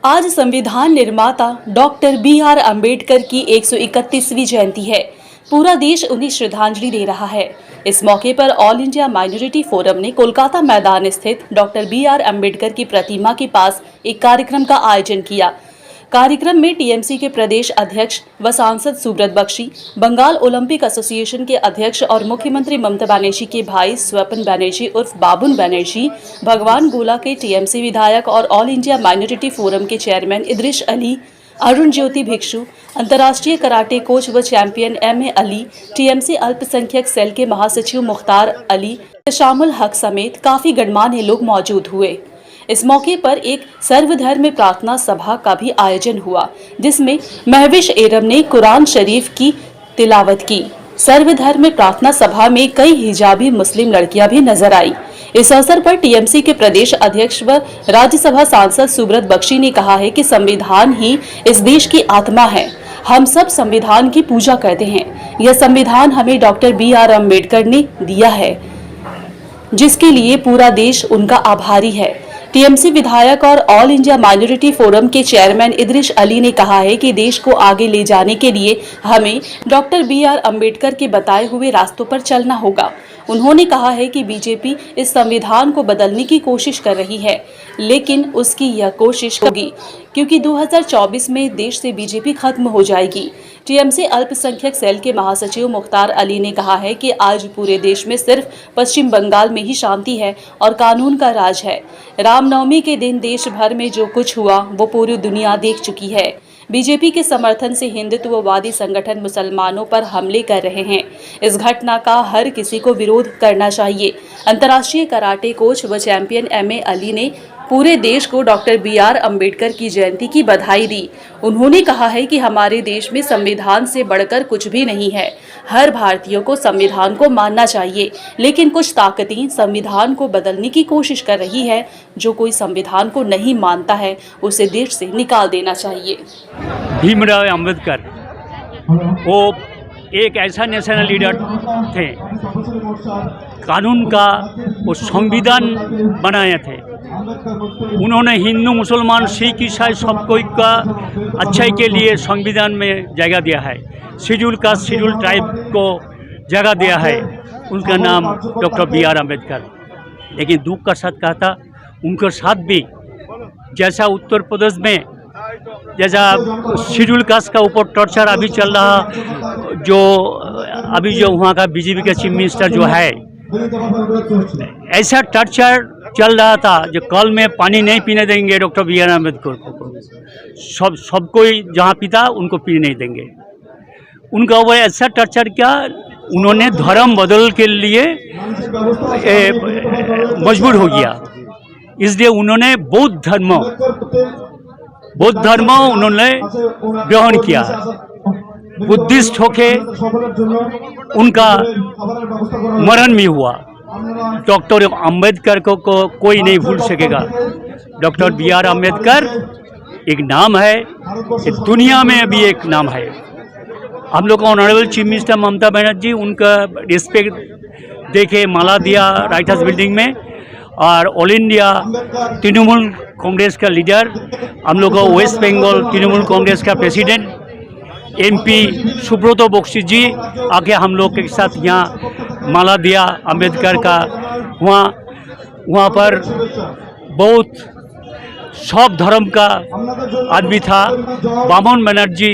आज संविधान निर्माता डॉक्टर बी.आर. अंबेडकर की 131वीं जयंती है। पूरा देश उन्हें श्रद्धांजलि दे रहा है। इस मौके पर ऑल इंडिया माइनॉरिटी फोरम ने कोलकाता मैदान स्थित डॉक्टर बी.आर. अंबेडकर की प्रतिमा के पास एक कार्यक्रम का आयोजन किया। कार्यक्रम में टीएमसी के प्रदेश अध्यक्ष व सांसद सुब्रत बख्शी, बंगाल ओलंपिक एसोसिएशन के अध्यक्ष और मुख्यमंत्री ममता बनर्जी के भाई स्वपन बनर्जी उर्फ बाबुन बनर्जी, भगवान गोला के टीएमसी विधायक और ऑल इंडिया माइनॉरिटी फोरम के चेयरमैन इदरीश अली, अरुण ज्योति भिक्षु, अंतर्राष्ट्रीय कराटे कोच व चैंपियन एम.ए. अली, टीएमसी अल्पसंख्यक सेल के महासचिव मुख्तार अली, शामुल हक समेत काफी गणमान्य लोग मौजूद हुए। इस मौके पर एक सर्वधर्म प्रार्थना सभा का भी आयोजन हुआ, जिसमें महविश एरम ने कुरान शरीफ की तिलावत की। सर्वधर्म प्रार्थना सभा में कई हिजाबी मुस्लिम लड़कियां भी नजर आई। इस अवसर पर टीएमसी के प्रदेश अध्यक्ष व राज्यसभा सांसद सुब्रत बख्शी ने कहा है कि संविधान ही इस देश की आत्मा है। हम सब संविधान की पूजा करते हैं। यह संविधान हमें डॉक्टर बी.आर. अंबेडकर ने दिया है, जिसके लिए पूरा देश उनका आभारी है। टीएमसी विधायक और ऑल इंडिया माइनॉरिटी फोरम के चेयरमैन इदरीश अली ने कहा है कि देश को आगे ले जाने के लिए हमें डॉक्टर बी.आर. अंबेडकर के बताए हुए रास्तों पर चलना होगा। उन्होंने कहा है कि बीजेपी इस संविधान को बदलने की कोशिश कर रही है, लेकिन उसकी यह कोशिश होगी क्योंकि 2024 में देश से बीजेपी खत्म हो जाएगी। टीएमसी अल्पसंख्यक सेल के महासचिव मुख्तार अली ने कहा है कि आज पूरे देश में सिर्फ पश्चिम बंगाल में ही शांति है और कानून का राज है। रामनवमी के दिन देश भर में जो कुछ हुआ वो पूरी दुनिया देख चुकी है। बीजेपी के समर्थन से हिंदुत्ववादी संगठन मुसलमानों पर हमले कर रहे हैं। इस घटना का हर किसी को विरोध करना चाहिए। अंतर्राष्ट्रीय कराटे कोच व चैंपियन एम.ए. अली ने पूरे देश को डॉक्टर बी.आर. अंबेडकर की जयंती की बधाई दी। उन्होंने कहा है कि हमारे देश में संविधान से बढ़कर कुछ भी नहीं है। हर भारतीय को संविधान को मानना चाहिए, लेकिन कुछ ताकतें संविधान को बदलने की कोशिश कर रही है। जो कोई संविधान को नहीं मानता है उसे देश से निकाल देना चाहिए। भीमराव अंबेडकर वो एक ऐसा नेशनल लीडर थे, कानून का वो संविधान बनाए थे। उन्होंने हिंदू मुसलमान सिख ईसाई सब कोई का अच्छाई के लिए संविधान में जगह दिया है। शेड्यूल कास्ट शेड्यूल ट्राइब को जगह दिया है। उनका नाम डॉक्टर बी.आर. अंबेडकर। लेकिन दुख का साथ कहा था, उनके साथ भी जैसा उत्तर प्रदेश में जैसा शेड्यूल कास्ट का ऊपर टॉर्चर अभी चल रहा, जो वहाँ का बीजेपी का चीफ मिनिस्टर जो है, ऐसा टॉर्चर चल रहा था जो कल में पानी नहीं पीने देंगे डॉक्टर बी.आर. अंबेडकर को। सब कोई जहाँ पीता उनको पीने नहीं देंगे। उनका वो ऐसा टॉर्चर किया, उन्होंने धर्म बदल के लिए मजबूर हो गया। इसलिए उन्होंने बौद्ध धर्म उन्होंने ग्रहण किया। बुद्धिस्ट होके उनका मरण भी हुआ। डॉक्टर अंबेडकर को कोई नहीं भूल सकेगा। Doctor B R. अंबेडकर एक नाम है, दुनिया में भी एक नाम है। हम लोग honourable chief minister Mamata Banerjee उनका रिस्पेक्ट देके माला दिया राइट हाउस बिल्डिंग में। और ऑल इंडिया तृणमूल कांग्रेस का लीडर, हम लोग वेस्ट बंगाल तृणमूल कांग्रेस का प्रेसिडेंट MP सुब्रत बख्शी जी आके हम लोग के साथ यहाँ माला दिया अंबेडकर का। वहाँ पर बहुत सब धर्म का आदमी था। बाबुन बनर्जी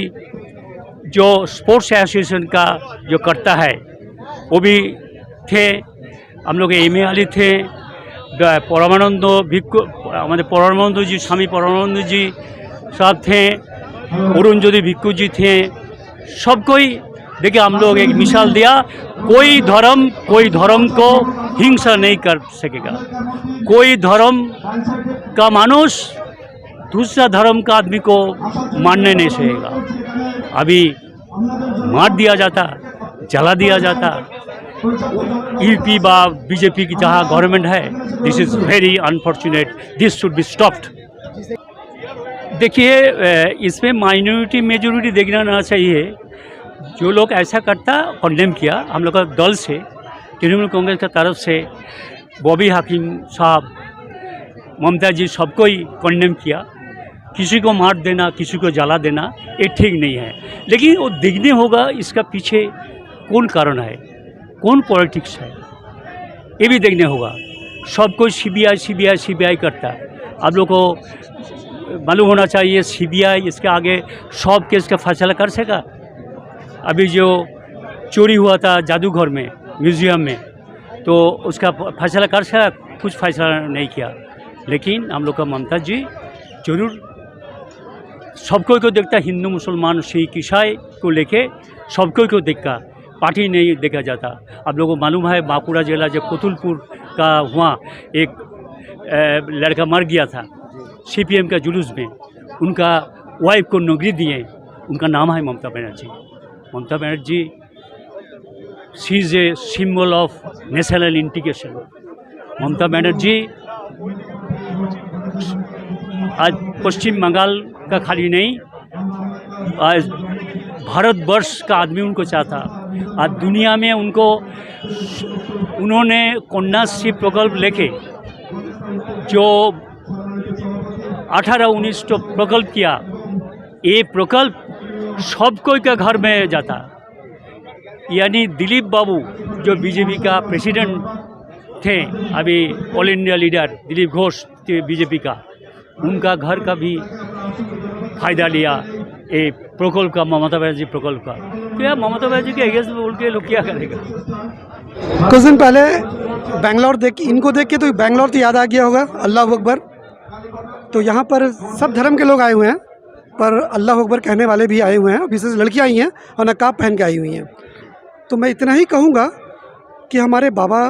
जो स्पोर्ट्स एसोसिएशन का जो करता है वो भी थे। हम लोग M.A. अली थे, परमानंद भिक्खु हमारे परमानंद जी, स्वामी परमानंद जी सब थे, अरुण ज्योति भिक्खु जी थे। सब कोई देखिए हम लोग एक मिसाल दिया, कोई धर्म को हिंसा नहीं कर सकेगा। कोई धर्म का मानुष दूसरा धर्म का आदमी को मानने नहीं सकेगा। अभी मार दिया जाता, जला दिया जाता। यूपी बा बीजेपी की जहाँ गवर्नमेंट है, this is very unfortunate, this should be stopped. देखिए इसमें माइनॉरिटी मेजॉरिटी देखना ना चाहिए। जो लोग ऐसा करता कंडेम किया, हम लोग का दल से तृणमूल कांग्रेस की तरफ से बॉबी हाकिम साहब, ममता जी सबको ही कंडेम किया। किसी को मार देना, किसी को जला देना, ये ठीक नहीं है। लेकिन वो देखने होगा इसका पीछे कौन कारण है, कौन पॉलिटिक्स है, ये भी देखने होगा। सब कोई सीबीआई करता है। आप लोग को मालूम होना चाहिए सीबीआई इसके आगे सब केस का फैसला कर सका। अभी जो चोरी हुआ था जादूघर में, म्यूजियम में, तो उसका फैसला कर सका, कुछ फैसला नहीं किया। लेकिन हम लोग का ममता जी जरूर सबको को देखता, हिंदू मुसलमान सिख ईसाई को लेके सबको को देखता, पार्टी नहीं देखा जाता। आप लोगों को मालूम है बांकुड़ा जिला जो कोतुलपुर का हुआ एक लड़का मर गया था सीपीएम का जुलूस में, उनका वाइफ को नौकरी दिए, उनका नाम है Mamata Banerjee. Mamata Banerjee she is a symbol of national integration. Mamata Banerjee आज पश्चिम बंगाल का खाली नहीं, आज भारतवर्ष का आदमी उनको चाहता। आज दुनिया में उनको उन्होंने कन्याश्री प्रकल्प लेके जो 18-19 तो प्रकल्प किया, ये प्रकल्प सबको के घर में जाता। यानी दिलीप बाबू जो बीजेपी का प्रेसिडेंट थे, अभी all India leader Dilip Ghosh थे बीजेपी का, उनका घर का भी फायदा लिया ये प्रकल्प का, ममता बनर्जी प्रकल्प का। तो यार ममता बनर्जी के अगेंस्ट बोल के लोग क्या करेगा। कुछ दिन पहले बेंगलोर इनको देख के तो बेंगलोर तो याद आ गया होगा, अल्लाह अकबर। तो यहाँ पर सब धर्म के लोग आए हुए हैं, पर अल्लाह अकबर कहने वाले भी आए हुए हैं, विशेष लड़कियाँ आई हैं और नकाब पहन के आई हुई हैं। तो मैं इतना ही कहूँगा कि हमारे बाबा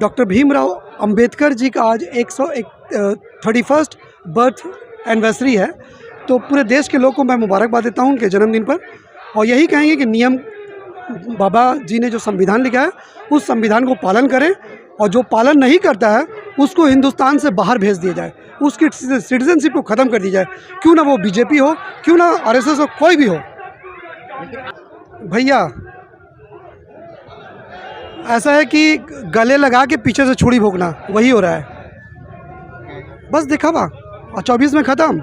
डॉक्टर भीमराव अंबेडकर जी का आज 131 बर्थ एनिवर्सरी है। तो पूरे देश के लोगों को मैं मुबारकबाद देता हूँ उनके जन्मदिन पर, और यही कहेंगे कि नियम बाबा जी ने जो संविधान लिखा है उस संविधान को पालन करें, और जो पालन नहीं करता है उसको हिंदुस्तान से बाहर भेज दिया जाए, उसकी सिटीजनशिप को ख़त्म कर दी जाए, क्यों ना वो बीजेपी हो, क्यों ना आरएसएस हो, कोई भी हो। भैया ऐसा है कि गले लगा के पीछे से छुरी भोंकना वही हो रहा है, बस दिखावा, और 24 में ख़त्म।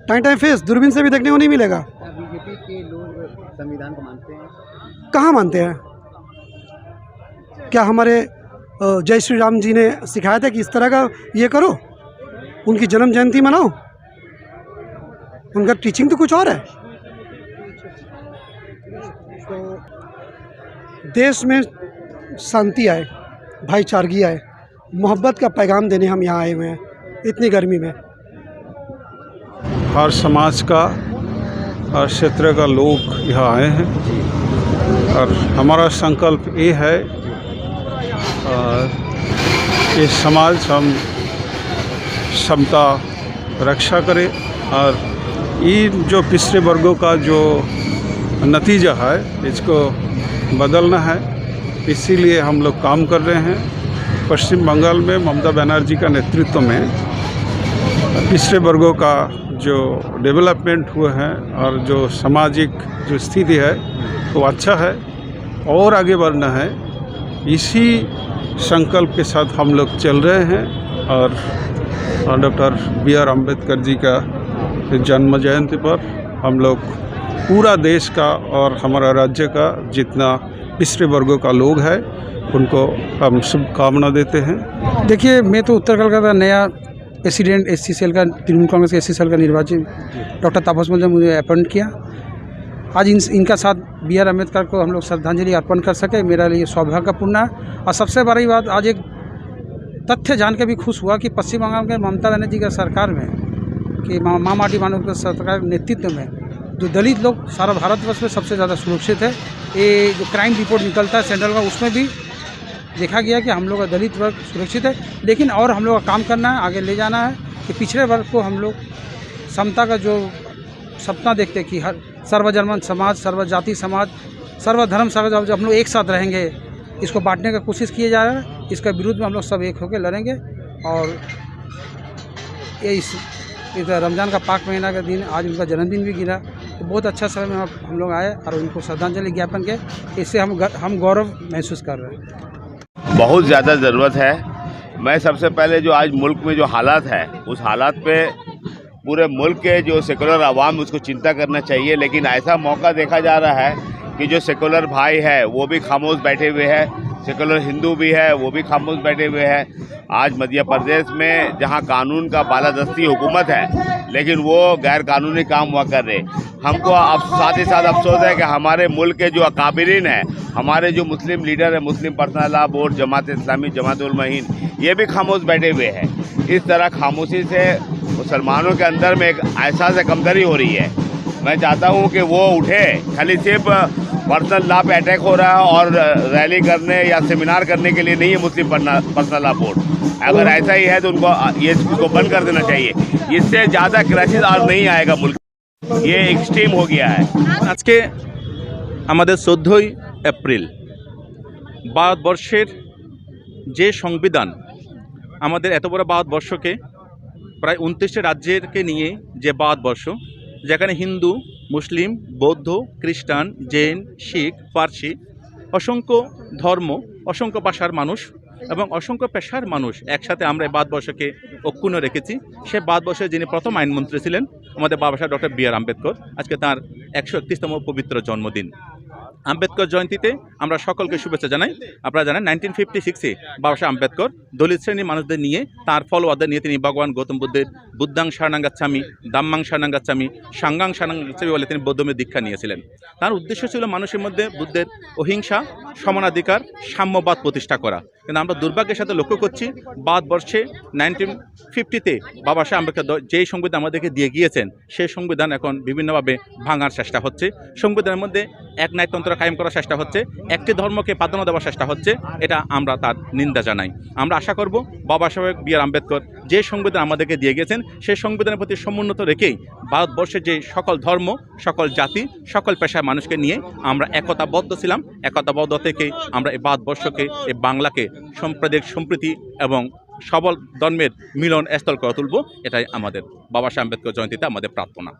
टाइम फेस दूरबीन से भी देखने को नहीं मिलेगा। बीजेपी के लोग संविधान को मानते हैं? कहाँ मानते हैं? क्या हमारे जय श्री राम जी ने सिखाया था कि इस तरह का ये करो, उनकी जन्म जयंती मनाओ? उनका टीचिंग तो कुछ और है। तो देश में शांति आए, भाईचारगी आए, मोहब्बत का पैगाम देने हम यहाँ आए हुए हैं इतनी गर्मी में। हर समाज का, हर क्षेत्र का लोग यहाँ आए हैं, और हमारा संकल्प ये है कि समाज हम समता रक्षा करें, और ये जो पिछड़े वर्गों का जो नतीजा है इसको बदलना है। इसीलिए हम लोग काम कर रहे हैं। पश्चिम बंगाल में ममता बनर्जी का नेतृत्व में पिछड़े वर्गों का जो डेवलपमेंट हुए हैं और जो सामाजिक जो स्थिति है वो अच्छा है, और आगे बढ़ना है। इसी संकल्प के साथ हम लोग चल रहे हैं, और डॉक्टर B.R. अम्बेडकर जी का जन्म जयंती पर हम लोग पूरा देश का और हमारा राज्य का जितना पिछड़े वर्गों का लोग है उनको हम शुभकामना देते हैं। देखिए, मैं तो उत्तर कलकत्ता नया प्रेसिडेंट SC सेल का, तृणमूल कांग्रेस के SC सेल का निर्वाचित डॉक्टर तापस मुझे अपॉइंट किया। आज इनका साथ B.R. अम्बेडकर को हम लोग श्रद्धांजलि अर्पण कर सके, मेरा लिए सौभाग्यपूर्ण है। और सबसे बड़ी बात, आज एक तथ्य जान के भी खुश हुआ कि पश्चिम बंगाल के ममता बनर्जी का सरकार में, कि माटी मानव के सरकार के नेतृत्व में जो दलित लोग सारा भारतवर्ष में सबसे ज़्यादा सुरक्षित है। ये जो क्राइम रिपोर्ट निकलता है सेंट्रल का, उसमें भी देखा गया कि हम लोग का दलित वर्ग सुरक्षित है। लेकिन और हम लोग का काम करना है, आगे ले जाना है कि पिछड़े वर्ग को हम लोग समता का जो सपना देखते हैं कि हर सर्वधर्म समाज, सर्वजाति समाज, सर्वधर्म समाज हम लोग एक साथ रहेंगे, इसको बांटने का कोशिश किया जा रहा है। इसका विरुद्ध में हम लोग सब एक होकर लड़ेंगे। और ये इस रमज़ान का पाक महीना का दिन, आज उनका जन्मदिन भी गिरा, तो बहुत अच्छा समय में हम लोग आए और उनको श्रद्धांजलि ज्ञापन के, इससे हम गौरव महसूस कर रहे हैं। बहुत ज़्यादा ज़रूरत है। मैं सबसे पहले जो आज मुल्क में जो हालात है उस हालात पे पूरे मुल्क के जो सेकुलर आवाम उसको चिंता करना चाहिए। लेकिन ऐसा मौका देखा जा रहा है कि जो सेकुलर भाई है वो भी खामोश बैठे हुए हैं, सेकुलर हिंदू भी है वो भी खामोश बैठे हुए हैं। आज मध्य प्रदेश में जहां कानून का बालादस्ती हुकूमत है लेकिन वो गैर कानूनी काम हुआ कर रहे। हमको अब साथ ही साथ अफसोस है कि हमारे मुल्क के जो अकाबिरीन हैं, हमारे जो मुस्लिम लीडर हैं, मुस्लिम personal law board, Jamaat Islami, Jamaat ul मुस्लिमीन, ये भी खामोश बैठे हुए हैं। इस तरह खामोशी से मुसलमानों के अंदर में एक एहसास कमतरी हो रही है। मैं चाहता हूँ कि वो उठे। खाली सिर्फ पर्सनल लॉ पे अटैक हो रहा है और रैली करने या सेमिनार करने के लिए नहीं है मुस्लिम पर्सनल लॉ बोर्ड। अगर ऐसा ही है तो उसको बंद कर देना चाहिए। इससे ज़्यादा क्राइसिस और नहीं आएगा मुल्क, ये एक्सट्रीम हो गया है। আজকে আমাদের 14ই এপ্রিল ভারতবর্ষের যে সংবিধান আমাদের এত বড় ভারতবর্ষকে প্রায় 29টি রাজ্যকে নিয়ে যে ভারতবর্ষ, যেখানে হিন্দু, মুসলিম, বৌদ্ধ, খ্রিস্টান, জৈন, শিখ, পারসি, অসংখ্য ধর্ম, অসংখ্য ভাষার মানুষ এবং অসংখ্য পেশার মানুষ একসাথে আমরা এই ভারতবর্ষকে অক্ষুণ্ণ রেখেছি। সে ভারতবর্ষে যিনি প্রথম আইনমন্ত্রী ছিলেন আমাদের বাবা সাহেব ডক্টর বি.আর. আম্বেদকর, আজকে তার 131তম পবিত্র জন্মদিন। আম্বেদকর জয়ন্তীতে আমরা সকলকে শুভেচ্ছা জানাই। আপনারা জানেন 1956-এ বাবা সাহেব আম্বেদকর দলিত শ্রেণীর মানুষদের নিয়ে, তার ফলোয়ারদের নিয়ে তিনি ভগবান গৌতম বুদ্ধের বুদ্ধাং শরণাং গাচ্ছামি, দাম্মাং শরণাং গাচ্ছামি, সাঙ্গাং শরণাং গাচ্ছামি বলে তিনি বৌদ্ধমের দীক্ষা নিয়েছিলেন। তার উদ্দেশ্য ছিল মানুষের মধ্যে বুদ্ধের অহিংসা, সমানাধিকার, সাম্যবাদ প্রতিষ্ঠা করা। কিন্তু আমরা দুর্ভাগ্যের সাথে লক্ষ্য করছি ভারতবর্ষে 1950-তে বাবা সাহেব আম্বেদকর যেই সংবিধান আমাদেরকে দিয়ে গিয়েছেন সেই সংবিধান এখন বিভিন্নভাবে ভাঙার চেষ্টা হচ্ছে। সংবিধানের মধ্যে এক ন্যায়তন্ত্র কায়েম করার চেষ্টা হচ্ছে, একটি ধর্মকে প্রাধান্য দেওয়ার চেষ্টা হচ্ছে। এটা আমরা তার নিন্দা জানাই। আমরা আশা করব বাবা সাহেব বি.আর. আম্বেদকর যে সংবিধান আমাদেরকে দিয়ে গিয়েছেন সেই সংবিধানের প্রতি সমুন্নত রেখেই ভারতবর্ষের যে সকল ধর্ম, সকল জাতি, সকল পেশার মানুষকে নিয়ে আমরা একতাবদ্ধ ছিলাম। একতাবদ্ধ থেকেই আমরা এই ভারতবর্ষকে, এই বাংলাকে সাম্প্রদায়িক সম্প্রীতি এবং সবল ধর্মের মিলন স্থল করে তুলব। এটাই আমাদের বাবা সাহেব আম্বেদকর জয়ন্তীতে আমাদের প্রার্থনা।